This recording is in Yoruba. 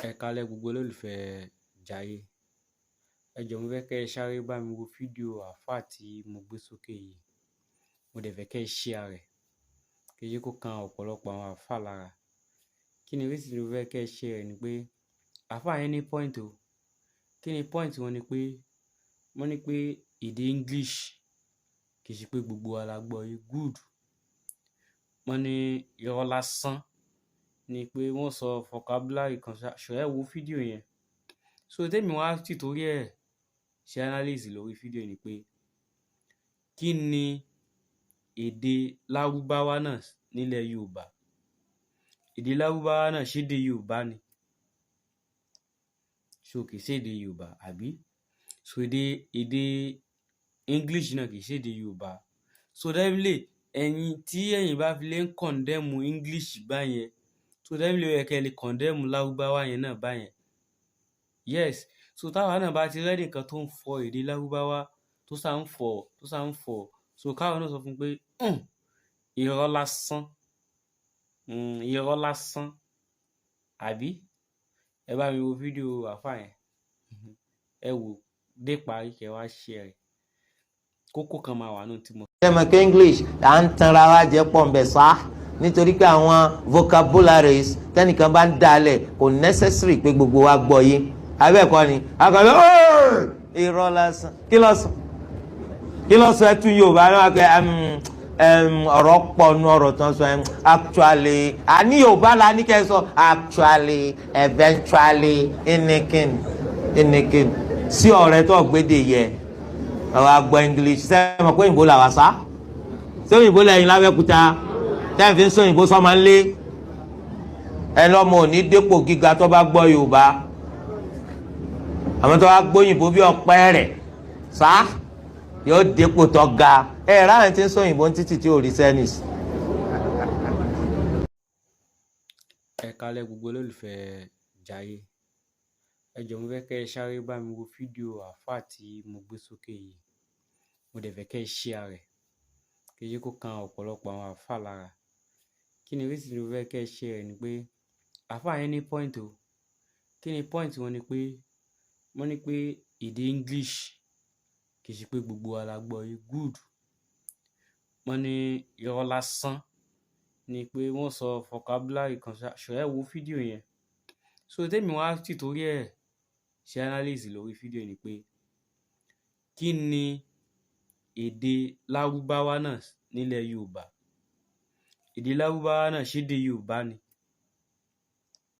Ẹ káalẹ́ gbogbo olólùfẹ́ Jaiye. Ẹ jọ̀ọ́ mo fẹ́ kẹ́ ẹ sáré bá mi wo fídíò àáfàá tí mo gbé sókè yìí. Mo dẹ̀ fẹ́ kẹ́ ẹ share rẹ̀ kí ẹ jẹ́ kó kan ọ̀pọ̀lọpọ̀ àwọn àáfàá lára. Kí ni reason tí mo fẹ́ kẹ́ ẹ share rẹ̀ ni pé àáfàá yẹn ní point o. Kí ni point wọn ni pé wọ́n ní pé èdè English kì í ṣe pé gbogbo wa la gbọ́ yé good. Wọ́n ní irọ́ lásán ni pé wọ́n sọ vocabulary kan ṣọ̀rẹ́ wo fídíò yẹn. So tèmi wá ti torí ẹ̀ ṣe analysis lórí fídíò ni pé kí ni èdè Lárúbáwá náà nílẹ̀ Yorùbá? Èdè Lárúbáwá náà ṣé èdè Yorùbá ni? So kì í ṣe èdè Yorùbá àbí? So èdè English náà kì í ṣe èdè Yorùbá. So definitely ẹ̀yin tí ẹ̀yin bá fi lè ń condemn English báyẹn, so definitely ó yẹ kẹ́ ẹ lè condemn Lárúbáwá yẹn náà báyẹn. Yes, so táwa náà bá ti rẹ́dì nǹkan tó ń fọ èdè Lárúbáwá tó sá ń fọ̀ so káwọn náà sọ fún pé irọ́ lásán irọ́ lásán àbí? Ẹ bá mi wo fídíò àáfàá yẹn ẹ wò dé parí kẹ́ wá share rẹ̀. Kókó kan máa wà nù tí mo. Ẹ mọ̀ pé English à ń tanra wa jẹ́ pọ̀ ń bẹ̀ sá nítorí pé àwọn vocabularies tẹ́nìkan bá ń dalẹ̀ kò necessary pé gbogbo wa gbọ́ yé abẹ́ẹ̀kọ́ ni akọ̀wé irọ́ lásán kí ló sọ ẹ tún Yorùbá náà pé ọ̀rọ̀ pọ̀ nu ọ̀rọ̀ tán sọ actually àní Yorùbá la ní kẹ́ sọ actually eventually inikin sí ọ̀rẹ́ tó gbédè yẹ àwọn agbọ́ English sẹ́yìn mọ̀ pé òyìnbó là wá sá ṣé òyìnbó lẹ́yìn lábẹ́kúta sẹ́yìn fi ń sọ òyìnbó sọ́mọ ńlé ẹ lọ́mọ ò ní dépò gíga tó bá gbọ́ Yorùbá àmọ́ tó bá gbóyìnbó bí ọ̀pẹ́ rẹ̀ sá yóò dépò tó ga ẹ ráhùn tí ń sọ òyìnbó títí tí ò rí sẹ́nìs. Ẹ káalẹ́ gbogbo olólùfẹ́ Jaiye. Ẹ jọ̀ọ́ mo fẹ́ kẹ́ ẹ sáré bá mi wo fídíò àáfàá tí mo gbé sókè yìí. Mo dẹ̀ fẹ́ kẹ́ ẹ share rẹ̀ kí ẹ jẹ́ kó kan ọ̀pọ̀lọpọ̀ àwọn àáfàá lára. Kí ni reason tí mo fẹ́ kẹ́ ẹ share rẹ̀ ni pé àáfàá yẹn ní point o. Kí ni point wọn ni pé wọ́n ní pé èdè English kì í ṣe pé gbogbo wa la gbọ́ yé good. Wọ́n ní irọ́ lásán ni pé wọ́n sọ vocabulary kan ṣọ̀rẹ́ wo fídíò yẹn. So tèmi wá ti torí ẹ̀ ṣe analysis lórí fídíò ni pé kí ni èdè Lárúbáwá náà nílẹ̀ Yorùbá? Èdè Lárúbáwá náà ṣé èdè Yorùbá ni?